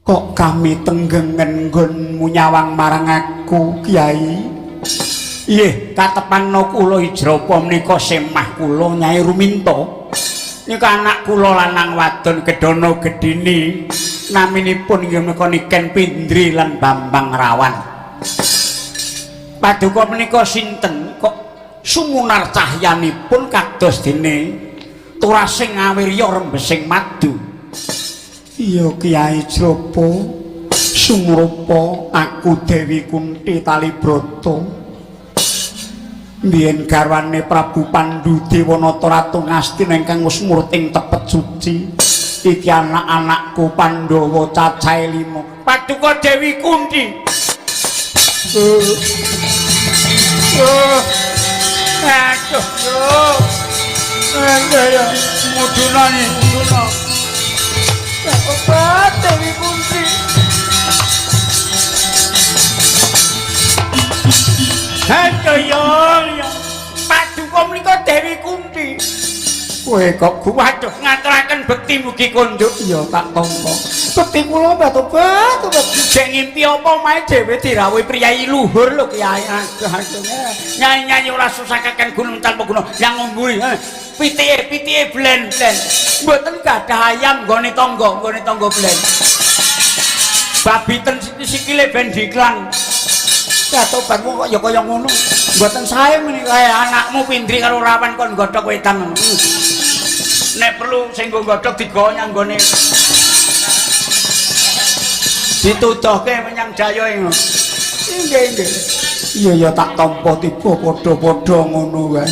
Kok kami tenggengen nggonmu nyawang marang aku, Kyai? Nggih, katepana kula Ijrapa menika semah kula Nyai Ruminto. Nika anak kula lanang wadon Gedana Gedini. Naminipun inggih menika Niken Pindri lan Bambang Rawan. Paduka menika sinten kok sumunar cahyanipun kados dene turasing ngawirya rembesing madu. Iya Kyai Jrapa, sumrupa aku Dewi Kunthi Talibrata. Biyen garwane Prabu Pandhu Dewanata Ratu Ngastina ingkang wis murut ing tepet suci. Iki anak-anakku Pandhawa cacahe 5. Paduka Dewi Kunthi. Aduh, ya muduna nih, muduna. Obat Dewi Kunthi. Aduh, ya Paduka menika Dewi Kunthi. Kowe kok waduh ngaturaken bekti mugi konduk. Iya tak tampa. Bekti kula bat-obat. Jek ngimpi apa mae dhewe dirawuhi priyayi luhur lho Kyai. Aduh. Nyanyi-nyanyi ora susakaken gunung tanpa gunung. Yang ngumburi pitike blen. Mboten gadah ayam nggone tangga blen. Babi ten sikile ben diklang. Katobatmu kok ya kaya ngono. Mboten sae menika anakmu Pindri karo Rawan kon nggodhog wedang ngono. Nek perlu sing nggo nggodhog digonyang nggone dituduhke menyang Jaya ngono. Nggih. Iya ya tak tampa tiba padha-padha ngono wae.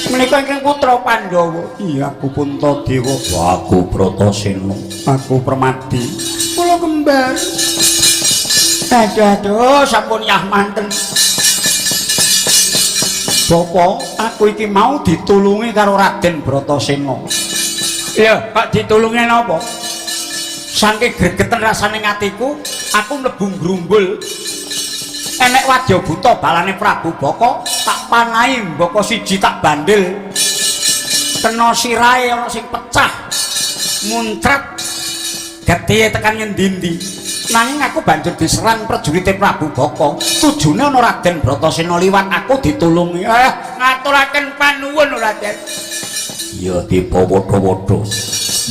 Menika ingkang putra Pandhawa. Iya aku Puntadewa. Aku Bratasena. Aku Permadi. Kula kembar. Aduh, sampun yah manten. Bapak, aku iki mau ditulungi karo Raden Bratasena. Iya, Pak ditulungi napa? Saking gregeten rasane atiku, aku mlebu grumbul. Enek wadya buta balane Prabu Baka, tak panahi mbaka siji tak bandil. Kena sirahe ana sing pecah. Muncrat. Gethe tekan ngendi-endi. Nanging aku banjur diserang prajurite Prabu Baka. Tujune ana Raden Bratasena liwat aku ditulungi. Ngaturaken panuwun Raden. Ya dipawadha-wadha.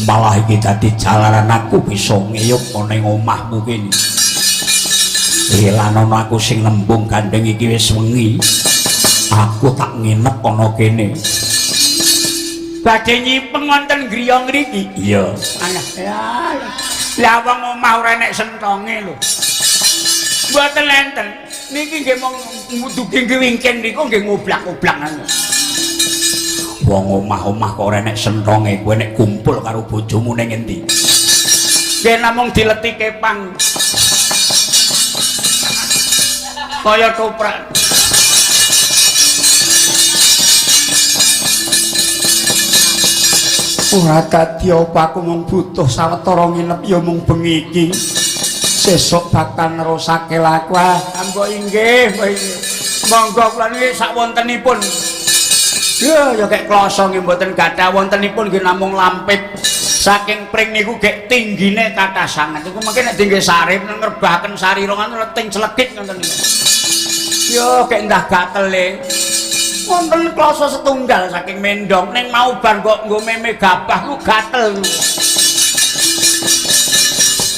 Malah iki dadi jalaran aku bisa ngeyup ana ing omahmu kene. Lan ana aku sing nembung gandeng iki wis wengi. Aku tak nginep ana kene. Badhe nyipeng wonten griya ngriki. Iya. Lah wong omah ora enek sentonge lho. Mboten enten. Niki nggih mung dugi wingken niku nggih ngoblak-oblak ngono. Wong omah-omah kok ora enek sentonge, kowe nek kumpul karo bojomu ning endi? Nggih namung dileti kepang. Kaya toprak. Ora dadi apa aku mung butuh sawetara nginep ya mung bengi iki. Sesuk bakal nerusake laku. Mbok inggih, monggo kula niki sak wontenipun. Ya kek kloso nggih mboten gadah wontenipun nggih namung lampit. Saking pring niku gek tinggine kathah sanget. Iku mengke nek dingge sarip ngerbahaken sarirongan leting clegit ngoten niku. Ya kek ndah gatele. Wonten kloso setunggal saking mendong ning mau bar kok nggo meme gabah ku gatel.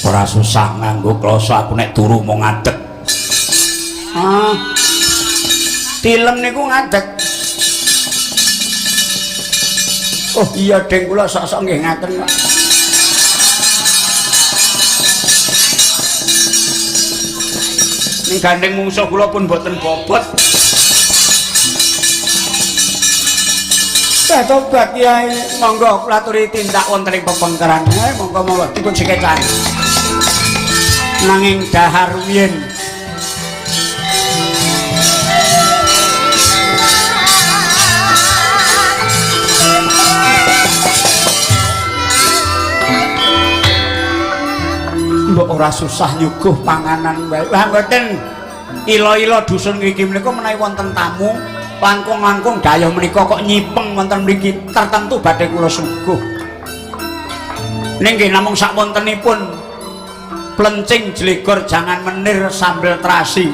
Ora susah nganggo kloso aku nek turu mau ngadeg. Tilem niku ngadeg. Oh iya Deng kula sok-sok nggih ngaten kok. Ning gandeng mungsuh kula pun boten bobot. Coba Kyai, monggo kula aturi tindak wonten ing pepengkeran. Monggo dipun sikecan. Nanging dahar rumiyin. Mbok ora susah nyuguh panganan wae. Lah mboten. Ilo-ilo dusun ngriki menika menawi wonten tamu langkung-langkung dayah menika kok nyipeng wonten mriki tertentu badhe kula suguh. Ning nggih namung sak wontenipun plencing jlegor jangan menir sambel terasi.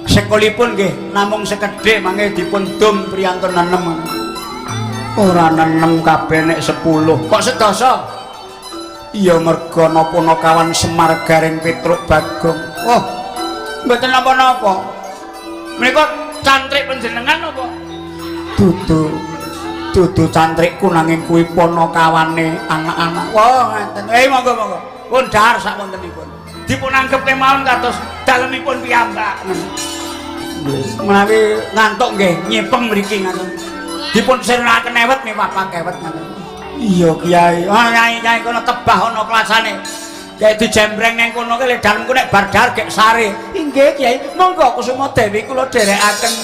Sekolipun nggih namung sekedhik mangke dipun dum priyantun nenem. Ora nenem kabeh nek 10. Kok sedasa? Iya merga napa kawan Semar Garing Petruk Bagong. Oh, mboten napa-napa. Menika cantrik panjenengan apa? Dudu cantrikku nanging kuwi ponokawane anak-anak. Wah, ngeten. Monggo. Pun dahar sak wontenipun. Dipun anggep kemawon kados dalemipun piyambak. Menawi ngantuk nggih nyipeng mriki ngaten. Dipun sirnaken ewet nih Bapak ewet ngaten. Iya Kiai. Nyai kono tebah ana kelasane. Kayak dijembreng nang kono ki dalem ku nek bar dahar gek sare. Inggih Kiai, monggo Kusuma Dewi kula dherekaken.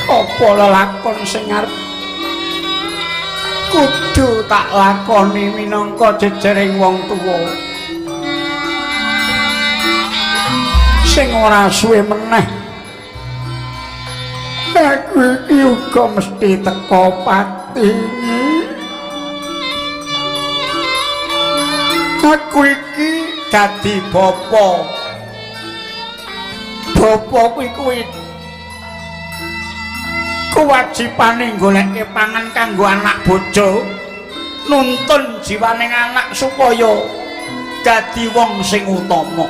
Apa lelakon sing arep kudu tak lakoni minangka jejering wong tuwa sing ora suwe meneh aku iki uga mesti teka pati. Aku iki dadi bapa kuwi kewajibane goleke pangan kanggo anak bojo, nuntun jiwaning anak supaya dadi wong sing utama,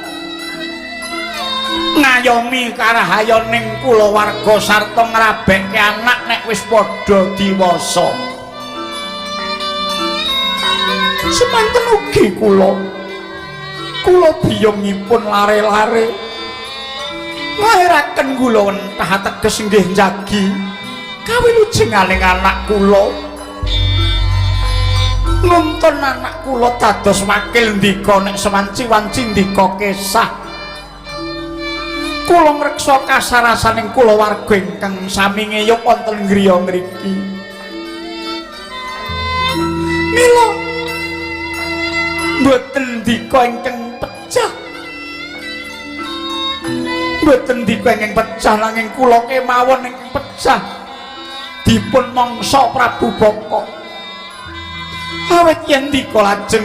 ngayomi karahayaning kulawarga sarta ngrabekke anak nek wis padha diwasa. Semanten ugi kula biyungipun lare-lare nglairaken kula wentah ateges nggih njagi kawilujenganing anak kula, nuntun anak kula dados wakil ndika nek sewanci-wanci ndika kesah. Kula ngreksa kasarasaning kulawarga ingkang sami ngeyuk wonten griya mriki. Mila mboten ndika ingkang pecah, mboten ndika ingkang pecah nanging kula kemawon ingkang pecah dipun mangsa Prabu Baka. Awit yen ndika lajeng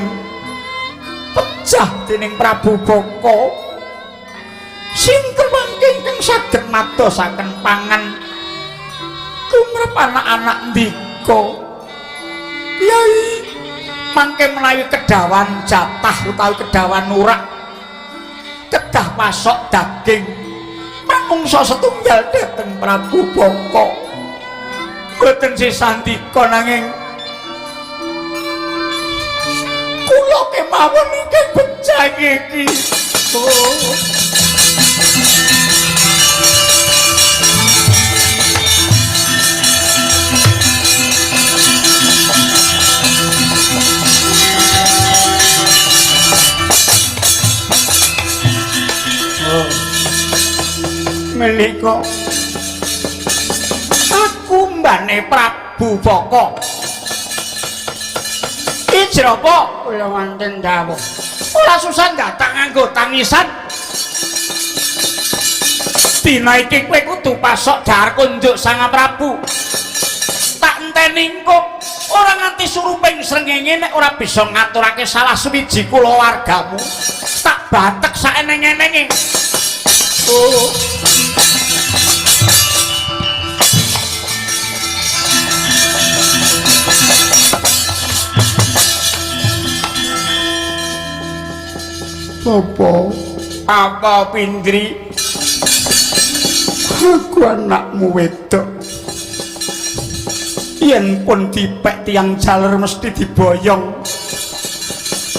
pecah dening Prabu Baka, sinten mangke ingkang saged madosaken pangan tumrap anak-anak ndika? Yai, mangke menawi kedawan jatah utawi kedawan urak kathah pasok daging manungsa setunggal dhateng Prabu Baka boten sesandika nanging kula kemawon ingkang becak iki. Menika aku mbane Prabu Baka ijrapa kula wonten dawuh ora susah datang nganggo tangisan dina iki kowe kudu pasok dahar kunjuk Sang Prabu tak enteni engko ora nganti suruping srengenge nek ora bisa ngaturake salah suwiji kulawargamu tak batek saeneng-enenge. Apa Pindri? Aku anakmu wedok. Yen pun dipek tiang jaler mesti diboyong.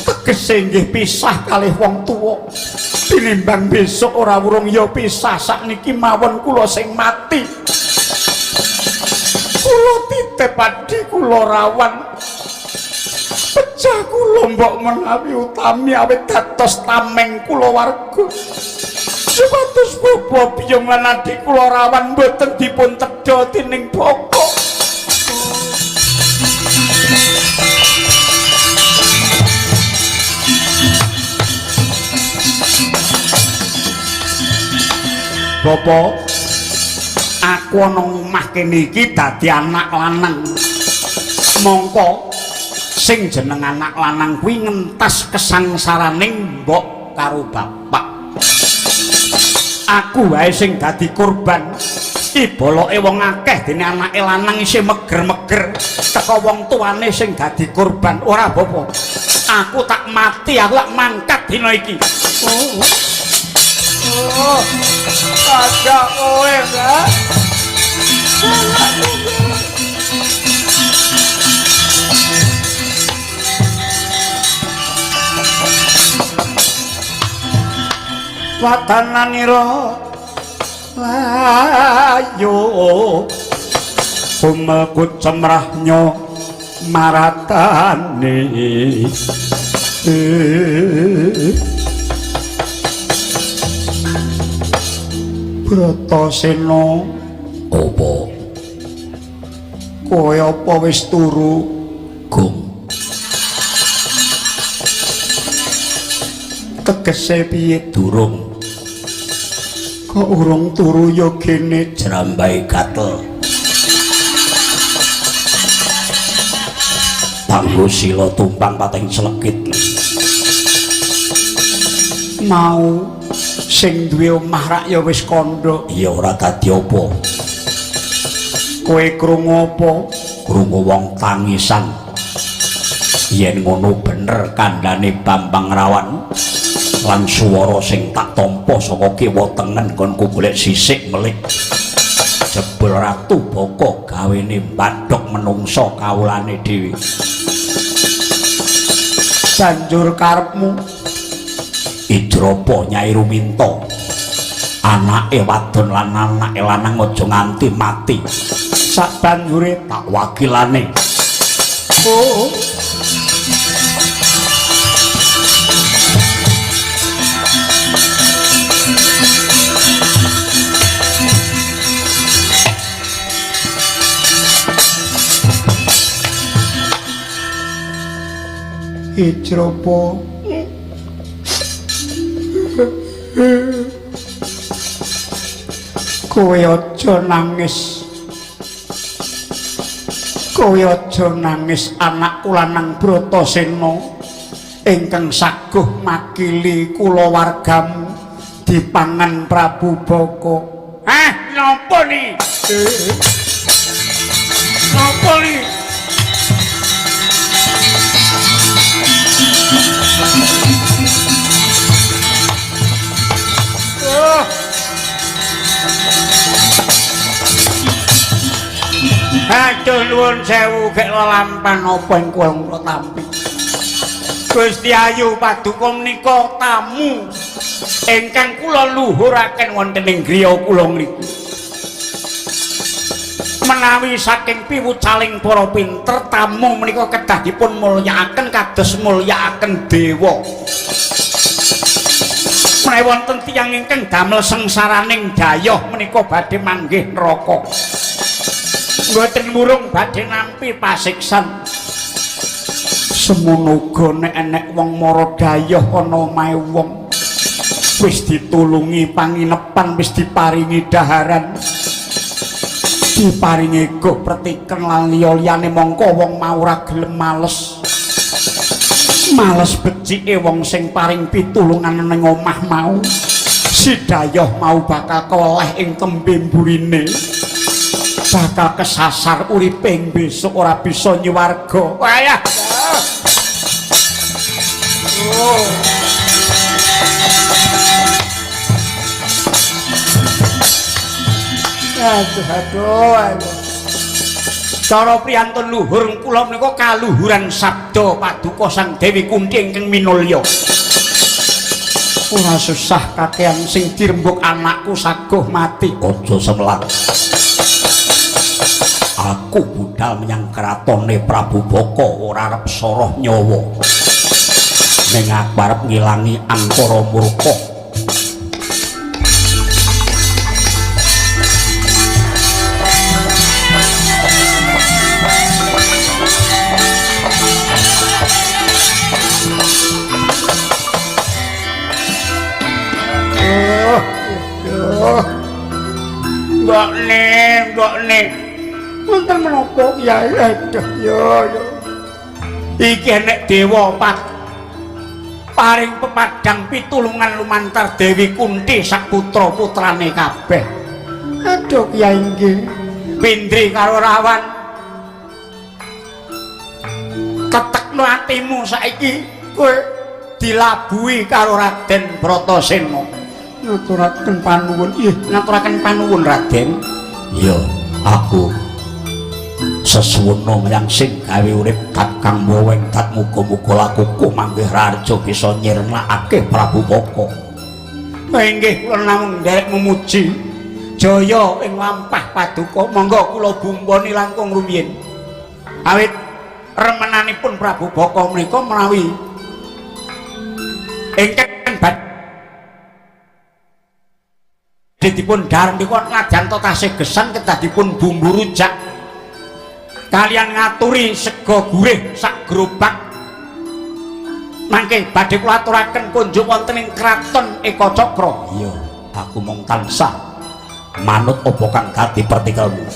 Tegese nggih pisah kalih wong tuwa. Tinimbang besok ora wurung ya pisah sakniki mawon kula sing mati. Kula titip adhi kula rawan. Pecah kula mbok menawi utami awit dados tameng kulawarga. Supados bapa biyong lan adik kula rawan boten dipun tedha dening Baka. Bapa, aku ana omah kene iki dadi anak lanang. Mongko sing jeneng anak lanang kuwi ngentas kesangsaraning mbok karo bapak. Aku wae sing dadi korban. Iboloke wong akeh dene anake lanang isih meger-meger teka wong tuane sing dadi korban. Ora bapa. Aku tak mati aku lak mangkat dina iki. Ada kowe ta? Watananira ayo umelku cemrahnya maratane Bratasena. Apa? Kowe apa wis turu, Gum? Tegese piye durung? Kok urung turu ya kene jrambahe gatel. Panggo sila tumpang pateng slekit. Mau sing duwe omah rak ya wis kandha. Ya ora dadi apa. Kowe krungu apa? Krungu wong tangisan. Yen ngono bener kandhane Bambang Rawan lan swara sing tak tampa saka kiwa tengen konku golek sisik melik. Jebul Ratu Baka gawene mbadhok menungsa kawulane dhewe. Banjur karepmu Ijrapa Nyai Ruminta anake wadon lan anake lanang aja nganti mati. Sabanjure tak wakilane. Ijrapa kowe aja nangis. Kowe aja nangis anakku lanang Bratasena ingkang saguh makili kulawargamu dipangan Prabu Baka. Napa ni? Napa ni? Aduh nuwun sewu gek lelampan apa ing kula tampi. Gusti Ayu Paduka menika tamu ingkang kula luhuraken wonten ing griya kula mriki. Menawi saking piwucaling para pinter tamu menika kedah dipun mulyakaken kados mulyakaken dewa. Menawi wonten tiyang ingkang damel sengsaraning dayoh menika badhe manggih neraka. Mboten murung badhe nampi pasiksan. Semono uga nek enek wong mara dayoh ana omahe wong wis ditulungi panginepan wis diparingi daharan. Diparingi goh pretiken lan liya-liyane mongko wong mau ora gelem males. Males becike wong sing paring pitulungan ning omah mau. Si dayoh mau bakal keleh ing tembe mburine. Bakal kesasar uripe ing besok ora bisa nyuwarga. Wayah. Oh. Aduh. Cara priyantun luhur kula menika kaluhuran sabda Paduka Sang Dewi Kunthi ingkang minulya. Ora susah kakehan sing dirembuk anakku saguh mati. Aja semlat. Aku budal menyang kratone Prabu Baka ora arep soroh nyawa. Ning aku arep ngilangi angkara murka. Mbok nih. Wonten menapa Kyai? Aduh, yo. Iki enek dewa paring pepadang pitulungan lumantar Dewi Kunthi sak putra-putrane kabeh. Aduh Kyai nggih. Pindri karo Rawan. Ketekno atimu saiki kowe dilabuhi karo Raden Bratasena. Ngaturaken panuwun. Ngaturaken panuwun Raden. Iya, aku sesuwuna yang sing gawe urip Kakang Weweng dat muga-muga lakuku manggih raja bisa nyirnakake Prabu Baka. Inggih kula namung nderek memuji jaya ing lampah Paduka. Monggo kula bumboni langkung rumiyin. Awit remenanipun Prabu Baka menika menawi ingkang dipun dareng dikon ngajanto tasih gesan kedah dipun bumbu rujak kalian ngaturi sego gurih sak gerobak mangke badhe kula aturaken kunjuk wonten ing kraton Eka Cakra. Iya, aku mung tansah manut apa kang dadi pertikelmu.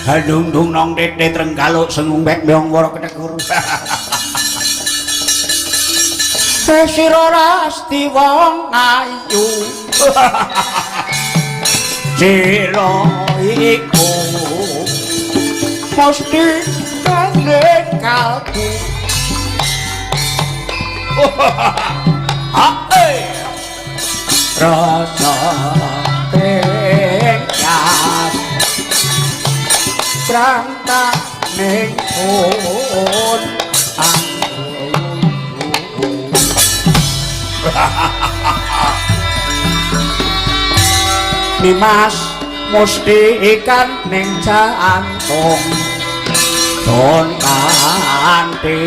Handung-dung nong tete trenggaluk sengung bek beong woro ketekur. Sira rasti wong ayu. Sira iku mesti kangen kalbu. Rasa tenyas berangkat ning pun Nimas mesti ikan ning jantung don kanthi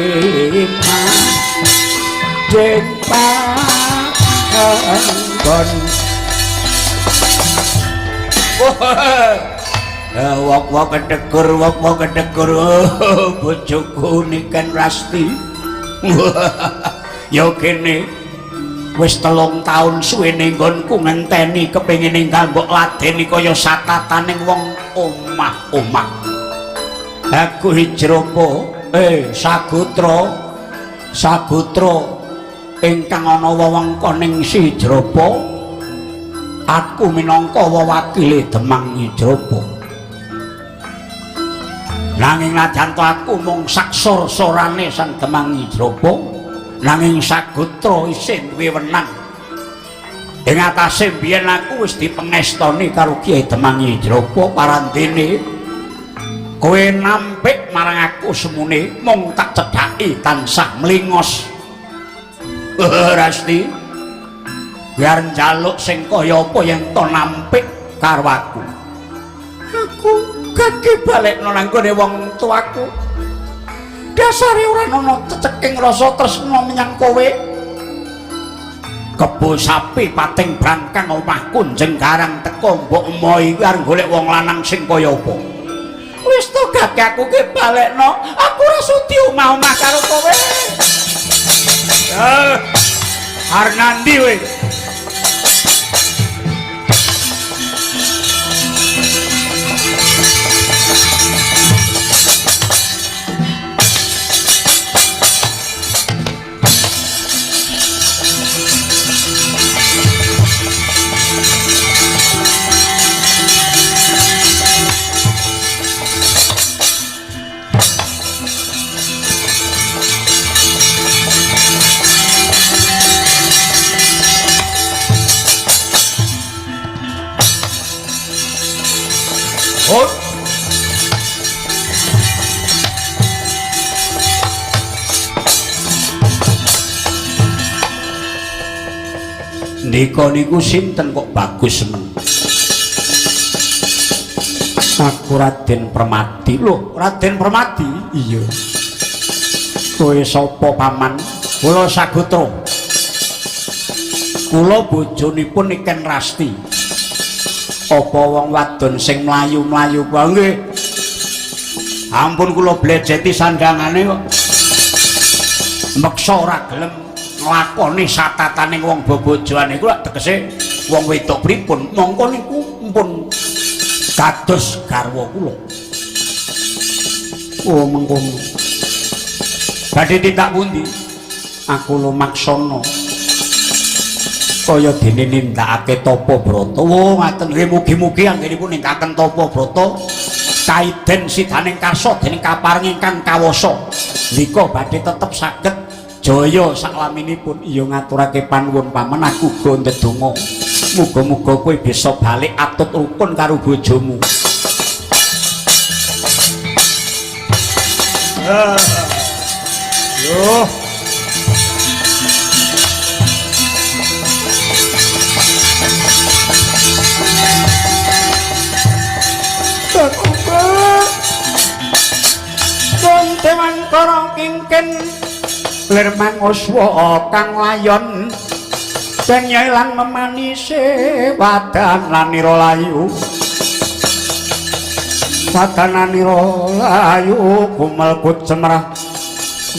jengpanggon wok-wok kedekur bojoku niken Rasti ya kene wis 3 taun suwene nggonku ngenteni kepengin ninggal mbok ladeni kaya satataning wong omah-omah aku Hijropo Sagutra ingkang ana wewengkoning Hijropo aku minangka wewakile Demang Hijropo nanging najan aku mung saksor-sorane sang Demang Hijropo nanging Sagutra isih duwe wenang ing atase biyen aku wis dipengestoni karo Kyai Demang Hijropo parandene kowe nampik marang aku semune mung tak cedhaki tansah mlingos Rasti biar njaluk sing kaya apa yen to nampik karo aku kaki balekno nang gone wong tuaku dasare ora ana ceceking rasa tresna menyang kowe kebo sapi pating brangkang omahku njeng garang teko mbok emoh iki arep golek wong lanang sing kaya apa wis to gak aku ki balekno aku ora sudi omah-omah karo kowe Arnandi we Ndika niku sinten kok bagus men. Aku Raden Permadi. Lho, Raden Permadi? Iya. Kowe sapa paman? Kula Sagutra. Kula bojonipun Niken Rasti. Apa wong wadon sing mlayu-mlayu kuwi nggih? Ampun kula blejeti sandangane kok. Meksa ora gelem nglakoni satataning wong bobojoan iku lak tegese wong wedok pripun mongko niku mpun kados garwa kula. Oh mengkono. Badhe tindak pundi? Aku lumaksana kaya dene nindakake tapa brata. Oh ngaten nggih mugi-mugi anggenipun nindakaken tapa brata kaiden sidaning karsa dening kaparing ingkang kawasa. Nika badhe tetep saged jaya saklaminipun. Iya ngaturake panuwun paman aku uga ndedonga muga-muga kowe bisa balik atut rukun karo bojomu. Yo Teman karo kingken lir manguswa kang layon ben lan memanise wadan lanira layu wadananira layu kumelkut cemrah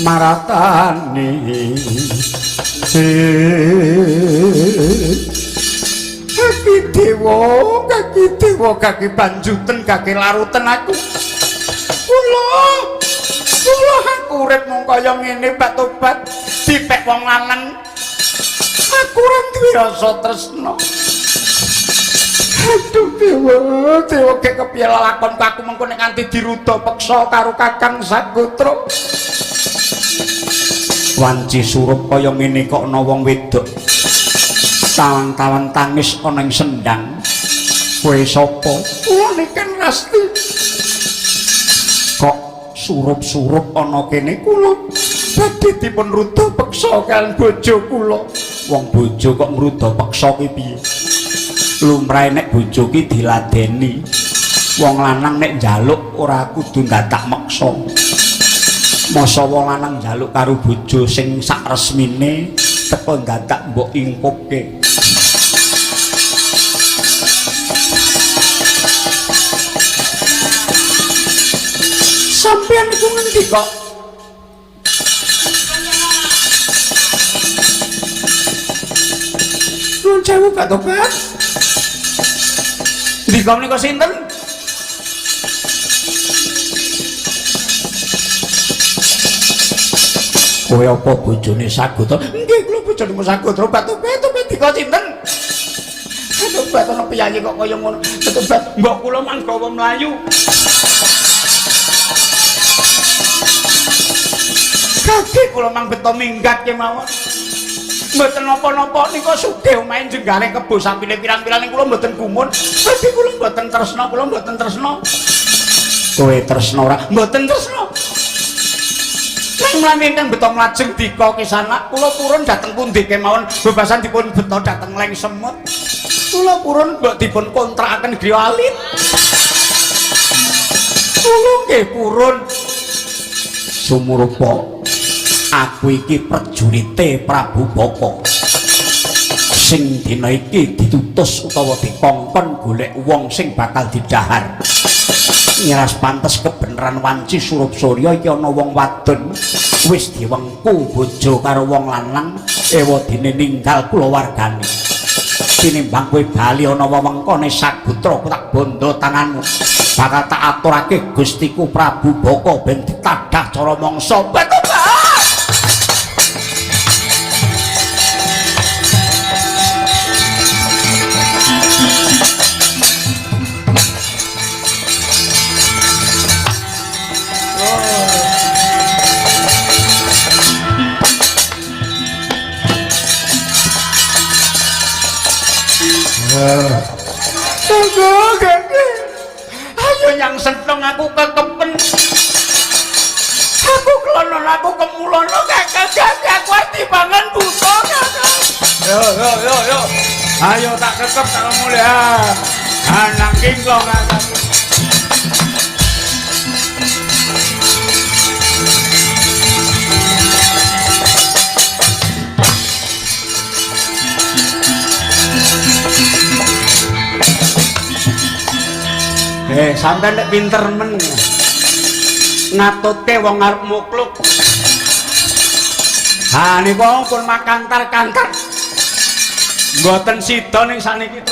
maratani iki dewa dewa kaki banjuten kaki larutan aku. Kula aku urip mung kaya ngene Pak Tobat, dipek wong lanang. Aku ora duwe rasa tresna. Aduh dewa ke kepiye lelakonku aku mengko nek nganti diruda peksa karo Kakang Sagotra. Wanci surup kaya ngene kok ana wong wedok. Tawang-tawang tangis ana ing sendang. Kowe sapa? Kuwi kan Rasti. Kok surup-surup ana kene kula badhe dipun ruda peksa kaliyan bojo kula. Wong bojo kok ngruda peksa ki piye? Lumrahe nek bojo ki diladeni. Wong lanang nek njaluk ora kudu ndadak meksa. Masa wong lanang njaluk karo bojo sing sak resmine teko ndadak mbok ingkuke. Sampeyan iku ngendi kok? Nuwun sewu Pak Tobat. Ndika menika sinten? Kowe apa bojone Sagotra? Nggih kula bojone Sagotra Pak Tobat. Ndika sinten? Tobat ana piyayi kok kaya ngono. Tobat mbok kula manggawa mlayu. Kaki kula mang beto minggat kemawon. Mboten napa-napa nika sugih omahe jenggare kebo sampine pirang-pirang ning kula mboten gumun. Dadi kula mboten tresna, kula mboten tresna. Kowe tresna ora? Mboten tresna. Nang mlampah ingkang beto mlajeng dika kesana, kula purun dhateng pundi kemawon bebasan dipun beto dhateng Leng Semut. Kula purun mbok dipun kontrakaken griya alit. Kula nggih purun. Sumurupa aku iki prajurite Prabu Bapa sing dina iki ditutus utawa dikongkon golek wong sing bakal didhahar. Nyiras pantes kebeneran Wanci Surup Surya iki ana wong wadon wis diwengku bojo karo wong lanang ewadene ninggal kulawargane. Tinimbang kowe bali ana wewengkone Sagotra tak bondo tanganmu. Bakal tak aturake Gustiku Prabu Baka ben ditadah cara mangsa. Ayo yang seneng aku kekepen. Aku klono aku kemulono kakak aku dipangan buta kakak. Yo. Ayo tak kekep tak mulia. Anak kingkong kakak. Sampeyan nek pinter men ngatutke wong arep mukluk. Ha niku pun makantar-kantar. Mboten sida ning saniki to.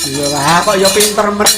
Iya lah kok ya pinter men.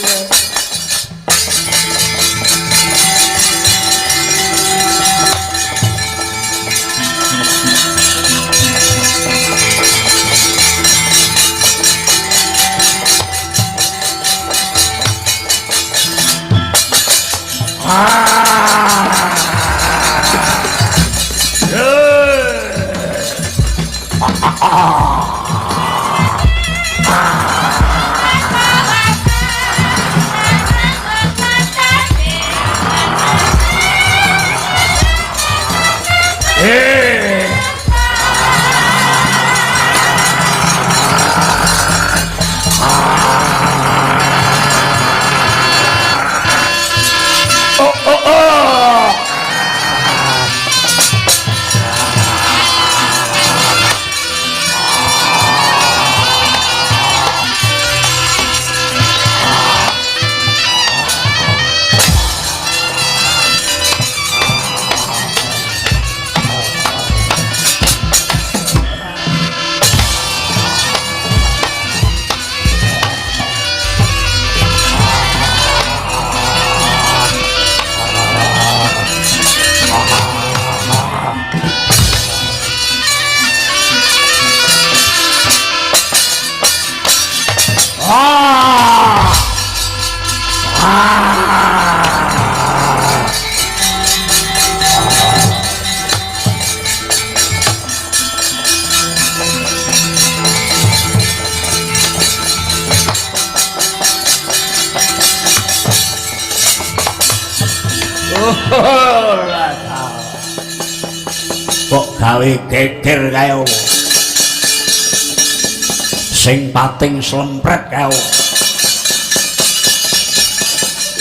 kok gawe geger kaya sing pating slempret kaya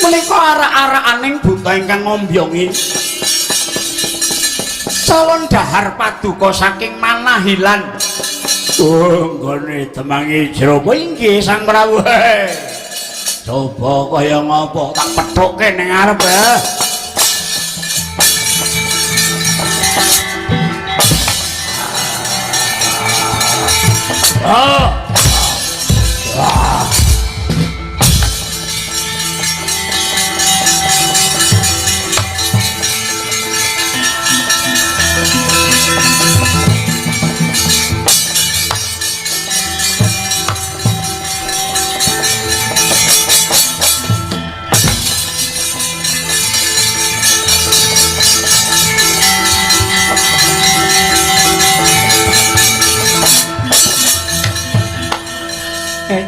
menika arak-arakaning buta ingkang ngombyongi calon dahar paduka saking Manahilan. Oh, nggone temangi jero inggih Sang Prabu. Coba kaya ngapa tak pethukke ning arep ya. Oh.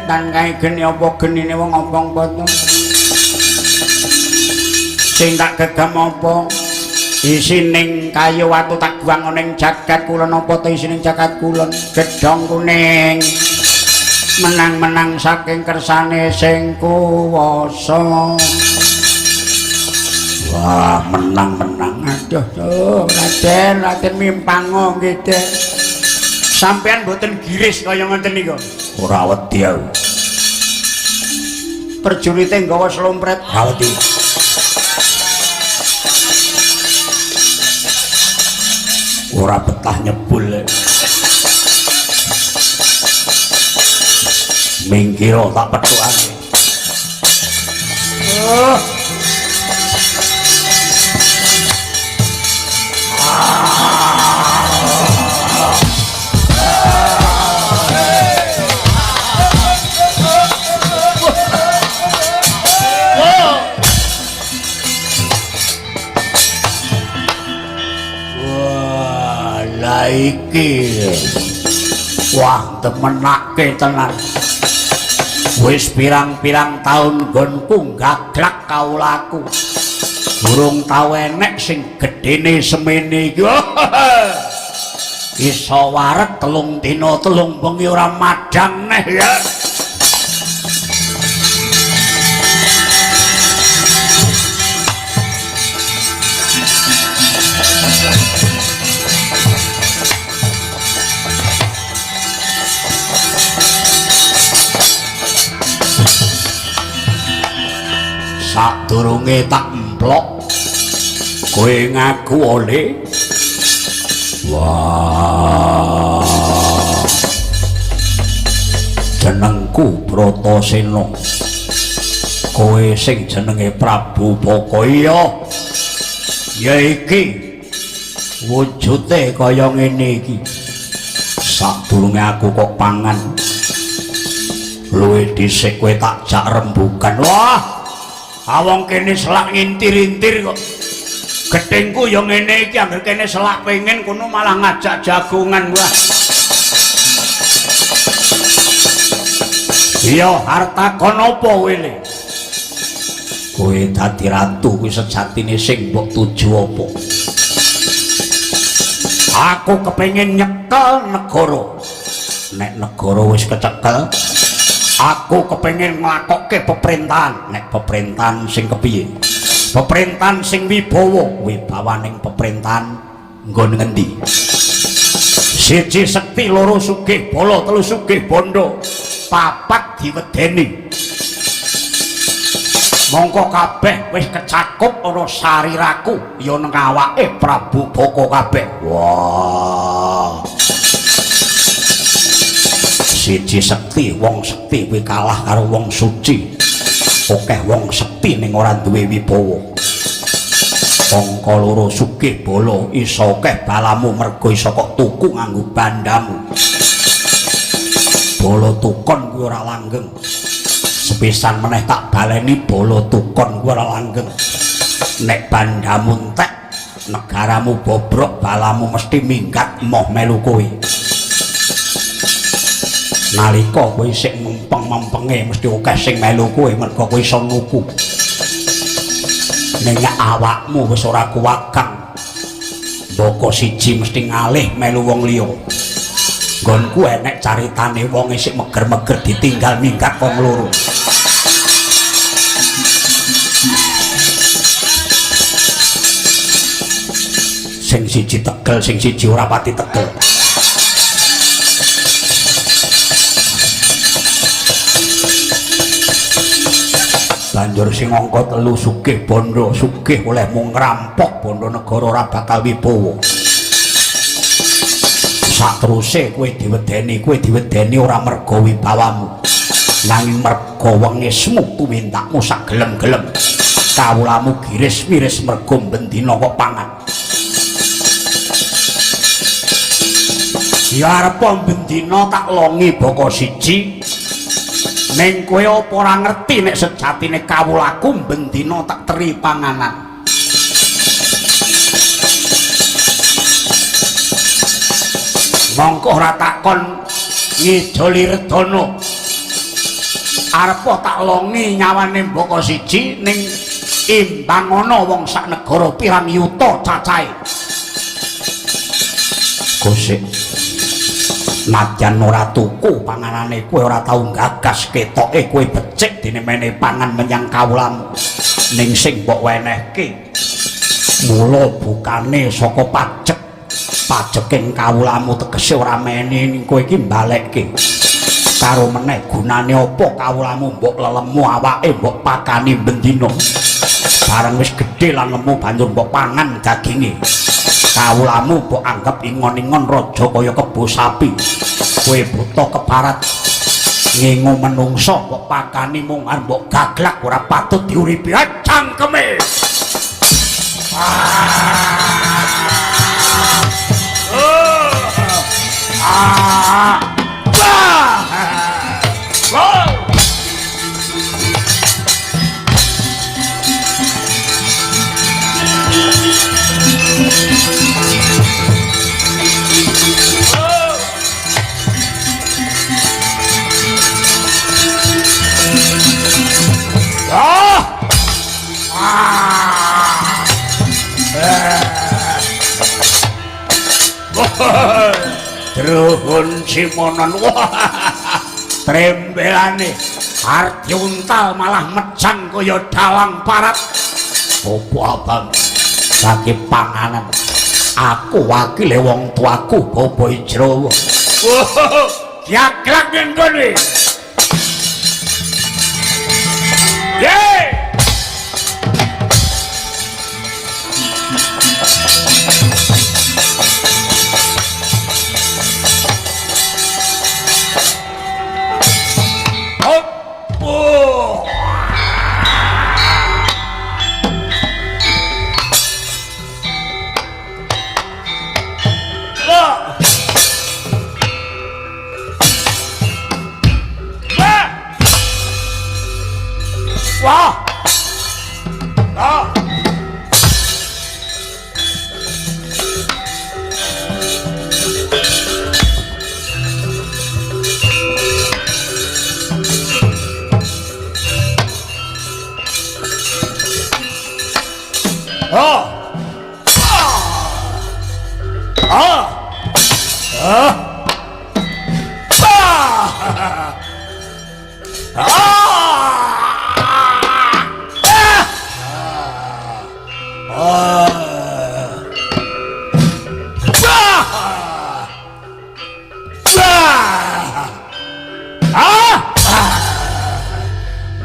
Dan kae geni apa genine wong ompong potong sing tak gegem apa isining kayu watu tak buang ning jagat kulon apa ta isining jagat kulon gedhong kuning menang-menang saking kersane sing kuwasa. Wah, menang-menang aduh Raden mimpango nggih Den. Sampeyan mboten giris kaya ngoten niku. Ora wedi aku. Perjurite nggawa slompret. Ora wedi. Ora betah nyebul. Mingkira tak petukane. Iki wah temenake tenan wis pirang-pirang taun nggonku gaglak kaulaku durung tau enek sing gedene semene iki iso wareg 3 dina 3 bengi ora madang neh ya. Sadurunge tak emplok kowe ngaku oleh wah jenengku Bratasena kowe sing jenenge Prabu Bokaya ya iki wujude kaya ngene iki sadurunge aku kok pangan luwih dhisik kowe tak jak rembugan. Wah awong kene selak ngintir-intir kok gedengku ya ngene iki anggere kene selak pengen kono malah ngajak jagongan. Wah iya harta kono apa wele kowe dadi ratu kuwi sejatine sing mbok tuju apa aku kepengin nyekel negara nek negara wis kecekel aku kepengin nglakokke pemerintahan. Nek pemerintahan sing kepiye? Pemerintahan sing wibawaning pemerintahan nggon ngendi? 1 sekti, 2 sugih bala, 3 sugih bondo, 4 diwedeni. Mongko kabeh wis kecakup ana sariraku ya nang awake Prabu Boko kabeh. Wah. 1 sekti, wong sekti kuwi kalah karo wong suci. Akeh wong sekti ning ora duwe wibawa. Angka 2 sugih bala iso akeh balamu mergo iso kok tuku nganggo bandamu. Bala tukon kuwi ora langgeng. Sepisan meneh tak baleni bala tukon kuwi ora langgeng. Nek bandamu entek, negaramu bobrok, balamu mesti minggat moh melu kowe. Nalika kowe isih mempeng-mempenge mesti akeh sing melu kowe mergo kowe iso nuku. ning awakmu wis ora kuwakang mboko siji mesti ngalih melu wong liya nggonku enek caritane wong isih meger-meger ditinggal minggat wong loro sing siji tegel sing siji ora pati tegel banjur sing angka 3 sugih bondo sugih oleh mung ngrampok bondo negara ora bakal wibawa sateruse kowe diwedeni ora merga wibawamu nanging merga wengismu tumintakmu sak gelem-gelem kawulamu giris-miris merga bendina kok pangan ya arep bendina tak longi boko siji ning kowe apa ora ngerti nek sejatine kawulaku bendina tak teri panganan mongko ora takon ngidoli redana arep tak longi nyawane mboko siji ning imbang ana wong sak negara pirang yuta cacahe Gusik najan ora tuku panganane kowe ora tau gagas ketoke kowe becik dene mene pangan menyang kawulamu ning sing mbok wenehke mula bukane saka pajeking kawulamu tegese ora meni ning kowe iki mbalekke karo meneh gunane apa kawulamu mbok lelemu awake mbok pakani bendina bareng wis gedhe lan lemu banjur mbok pangan daginge kawulamu mbok anggap ingon-ingon raja kaya kebo sapi kowe buta keparat ngengo menungso mbok pakani mung arep mbok gaglak ora patut diuripi cangkeme Druhun Simonon wah trembelane arti untal malah mecan kaya dalang parat opo abang bagi panganan aku wakile wong tuaku Bobo Ijrowo yaklak ning kowe yeay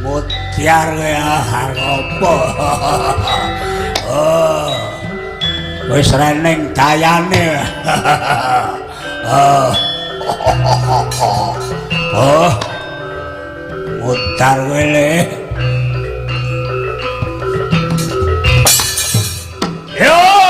mutiar ya apa wis reneng dayane mutar wele yo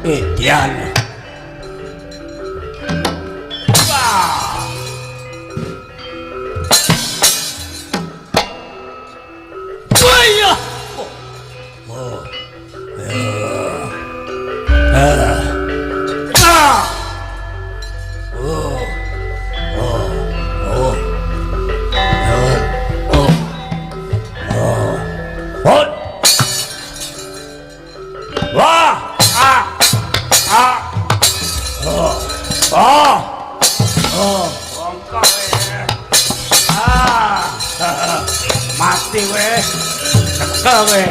Ideal. Mati weh, teka weh.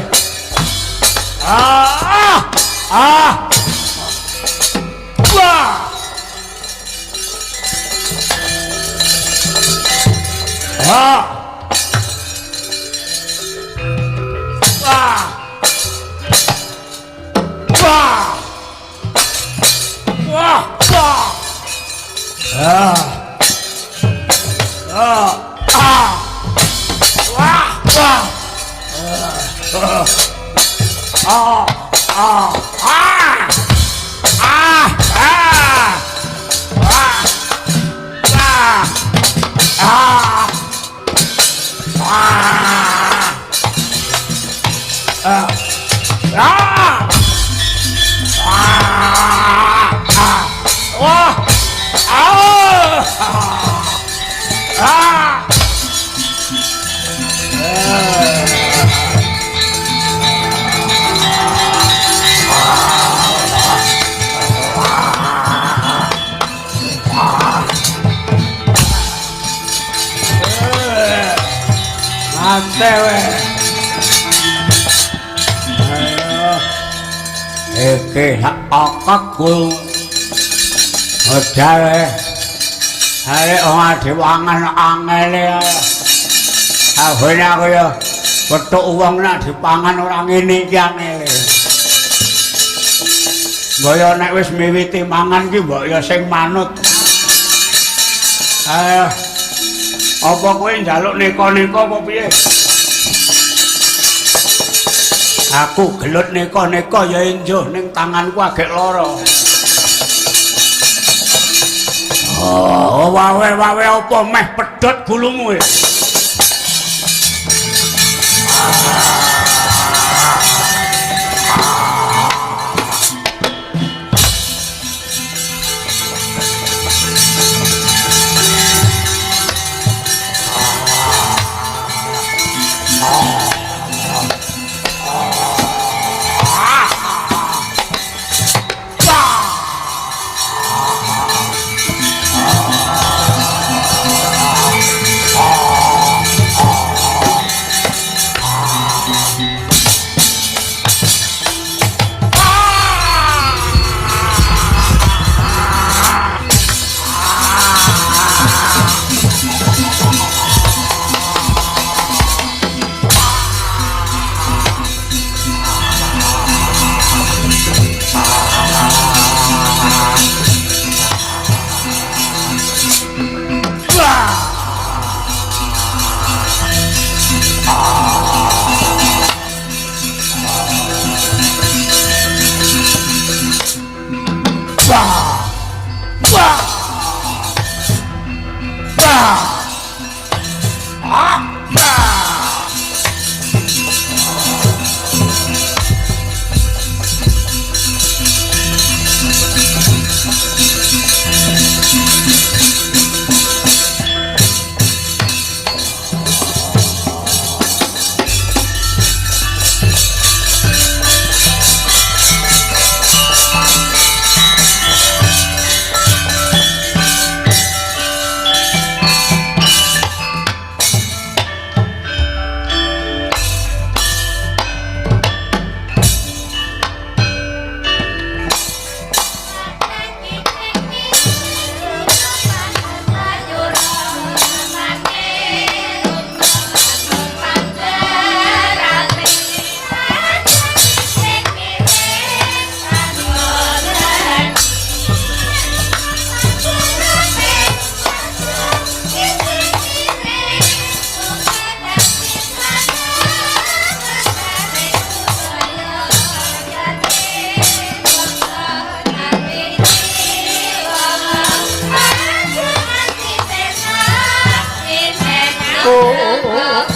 Wah. Iki akakku Odawe arek wong diwangan angel ya. Abene aku ya petuk wong nek dipangan ora ngene iki angel. Mbok yo nek wis miwiti mangan ki mbok yo sing manut. Apa kowe njaluk neka-neka apa piye? Aku gelut neka-neka ya enjuh ning tanganku agek lara. Oh, wawe apa meh pedhot gulumu e. Oh